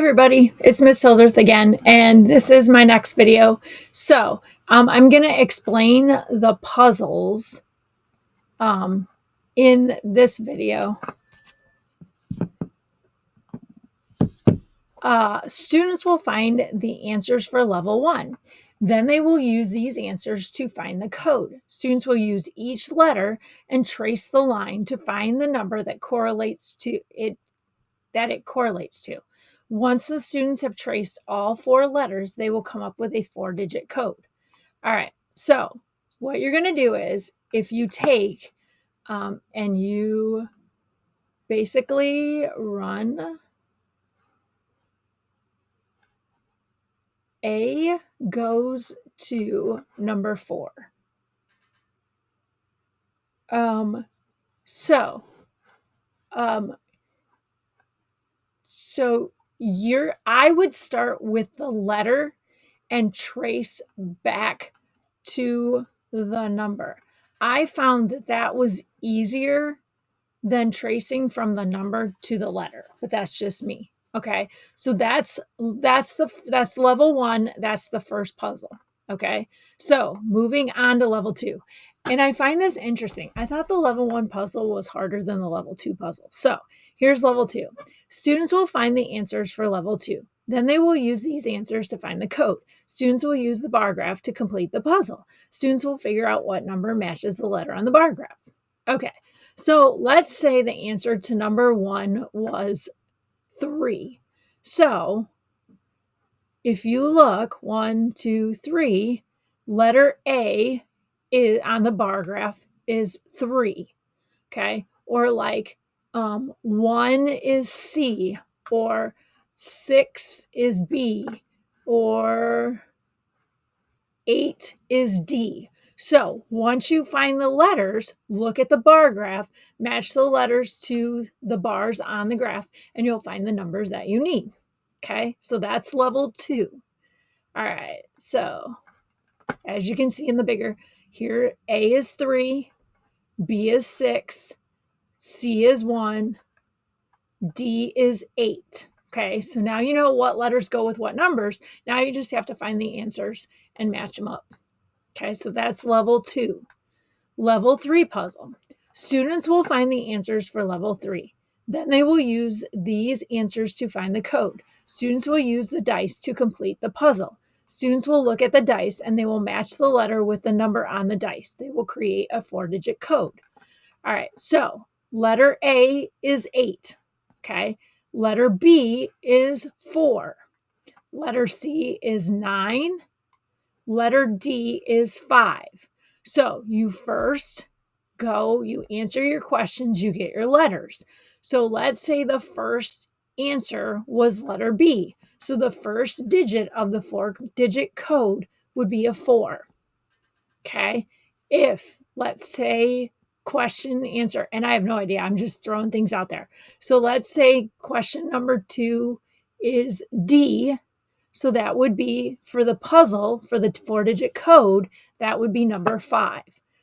everybody, it's Miss Hildreth again, and this is my next video. So I'm going to explain the puzzles in this video. Students will find the answers for level 1. Then they will use these answers to find the code. Students will use each letter and trace the line to find the number that correlates to it. Once the students have traced all 4 letters, they will come up with a 4-digit code. All right, so what you're going to do is if you take and you basically run A goes to number 4. I would start with the letter and trace back to the number. I found that was easier than tracing from the number to the letter, but that's just me. Okay, so that's level 1. That's the first puzzle. Okay, so moving on to level 2. And I find this interesting. I thought the level 1 puzzle was harder than the level 2 puzzle. So here's level 2. Students will find the answers for level 2. Then they will use these answers to find the code. Students will use the bar graph to complete the puzzle. Students will figure out what number matches the letter on the bar graph. Okay, so let's say the answer to number 1 was 3. So if you look, 1, 2, 3, letter A on the bar graph is 3. Okay, or like 1 is C, or 6 is B, or 8 is D. So once you find the letters, look at the bar graph, match the letters to the bars on the graph, and you'll find the numbers that you need. Okay, so that's level 2. All right, so as you can see in the bigger, here A is 3, B is 6, C is 1, D is 8. Okay, so now you know what letters go with what numbers. Now you just have to find the answers and match them up. Okay, so that's level 2. Level 3 puzzle. Students will find the answers for level 3. Then they will use these answers to find the code. Students will use the dice to complete the puzzle. Students will look at the dice and they will match the letter with the number on the dice. They will create a 4-digit code. All right, so letter A is 8. Okay, letter B is 4. Letter C is 9. Letter D is 5. So you first go, you answer your questions, you get your letters. So let's say the first answer was letter B. So the first digit of the 4-digit code would be a 4. Okay. If, let's say, question answer, and I have no idea, I'm just throwing things out there. So let's say question number 2 is D. So that would be for the puzzle, for the 4-digit code, that would be number 5.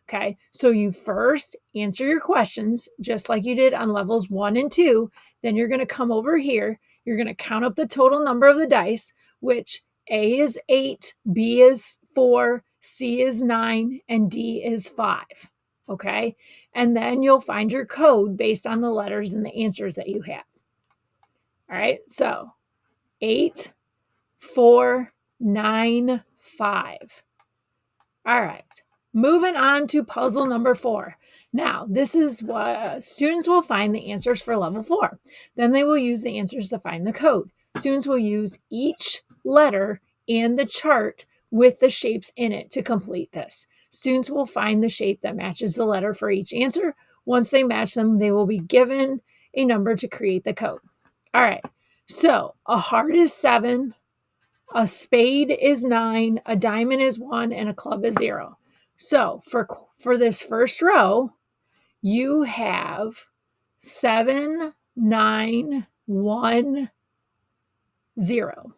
Okay, so you first answer your questions just like you did on levels 1 and 2. Then you're going to come over here. You're going to count up the total number of the dice, which A is 8, B is 4, C is 9, and D is 5. Okay, and then you'll find your code based on the letters and the answers that you have. All right, so 8, 4, 9, 5. All right, moving on to puzzle number 4. Now, this is what students will find the answers for level 4. Then they will use the answers to find the code. Students will use each letter and the chart with the shapes in it to complete this. Students will find the shape that matches the letter for each answer. Once they match them, they will be given a number to create the code. All right, so a heart is 7. A spade is 9, a diamond is 1, and a club is 0. So for this first row, you have 7, 9, 1, 0.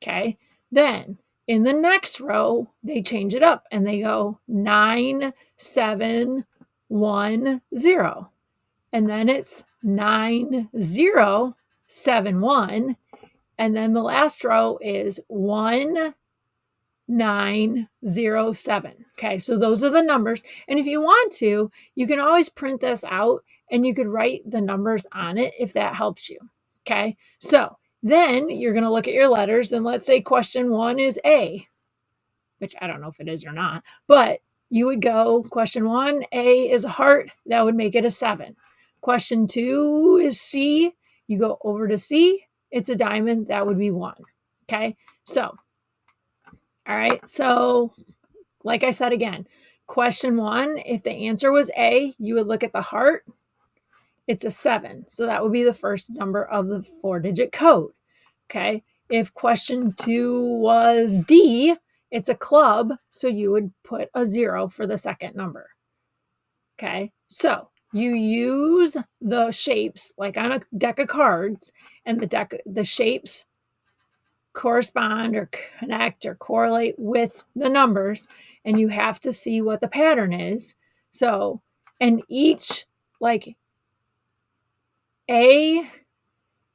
Okay. Then in the next row, they change it up and they go 9, 7, 1, 0. And then it's 9, 0, 7, 1. And then the last row is 1907. Okay, so those are the numbers. And if you want to, you can always print this out and you could write the numbers on it if that helps you. Okay, so then you're going to look at your letters, and let's say question 1 is A, which I don't know if it is or not, but you would go question 1, A is a heart, that would make it a 7. Question 2 is C, you go over to C, it's a diamond, that would be 1. Okay, so all right, so like I said again, question 1, if the answer was A, you would look at the heart, it's a 7. So that would be the first number of the 4-digit code. Okay. If question 2 was D, it's a club. So you would put a 0 for the second number. Okay. So you use the shapes like on a deck of cards, and the shapes correspond or connect or correlate with the numbers, and you have to see what the pattern is. So, and each, like, A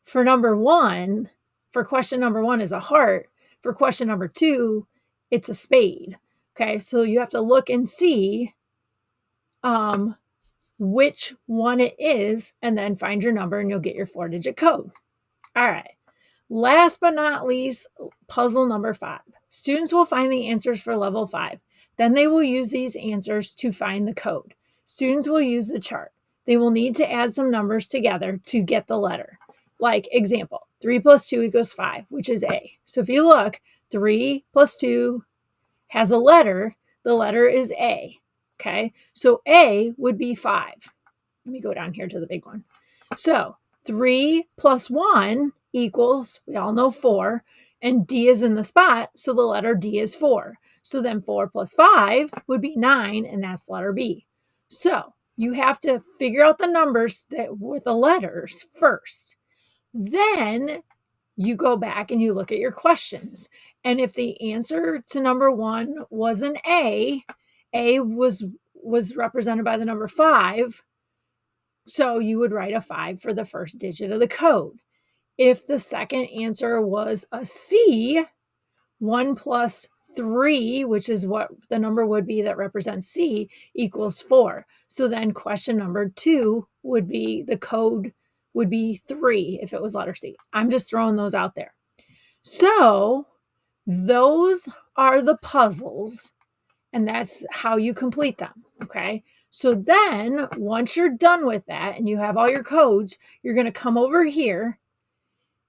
for number 1, for question number 1 is a heart. For question number 2, it's a spade. Okay, so you have to look and see which one it is, and then find your number, and you'll get your 4-digit code. All right. Last but not least, puzzle number 5. Students will find the answers for level 5. Then they will use these answers to find the code. Students will use the chart. They will need to add some numbers together to get the letter. Like example, 3 plus 2 equals 5, which is A. So if you look, 3 plus 2 has a letter. The letter is A. Okay, so A would be 5. Let me go down here to the big one. So 3 plus 1 equals, we all know 4, and D is in the spot, so the letter D is 4. So then 4 plus 5 would be 9, and that's letter B. So you have to figure out the numbers that with the letters first. Then you go back and you look at your questions. And if the answer to number 1 was an A was represented by the number 5. So you would write a 5 for the first digit of the code. If the second answer was a C, 1 plus 3, which is what the number would be that represents C, equals 4. So then question number 2 would be, the code would be 3 if it was letter C. I'm just throwing those out there. So those are the puzzles, and that's how you complete them. Okay. So then once you're done with that and you have all your codes, you're going to come over here,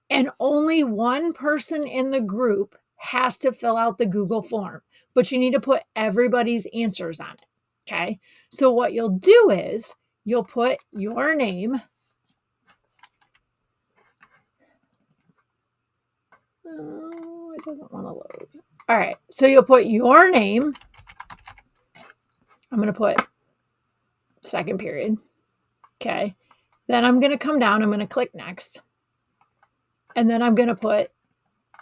and only one person in the group has to fill out the Google form, but you need to put everybody's answers on it. Okay. So what you'll do is you'll put your name. Oh, it doesn't want to load. All right. So you'll put your name. I'm going to put second period. Okay. Then I'm going to come down. I'm going to click next. And then I'm going to put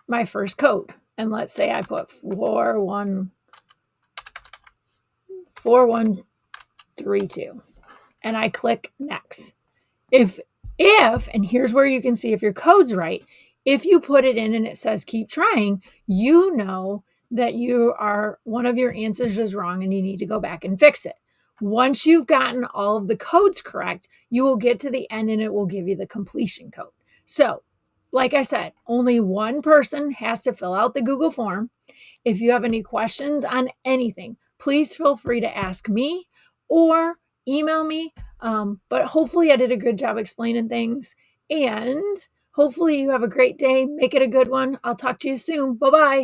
my first code. And let's say I put 4132. And I click next. If, and here's where you can see if your code's right, if you put it in and it says keep trying, you know that one of your answers is wrong and you need to go back and fix it. Once you've gotten all of the codes correct, you will get to the end and it will give you the completion code. So, like I said, only one person has to fill out the Google form. If you have any questions on anything, please feel free to ask me or email me. But hopefully I did a good job explaining things, and hopefully you have a great day. Make it a good one. I'll talk to you soon. Bye-bye.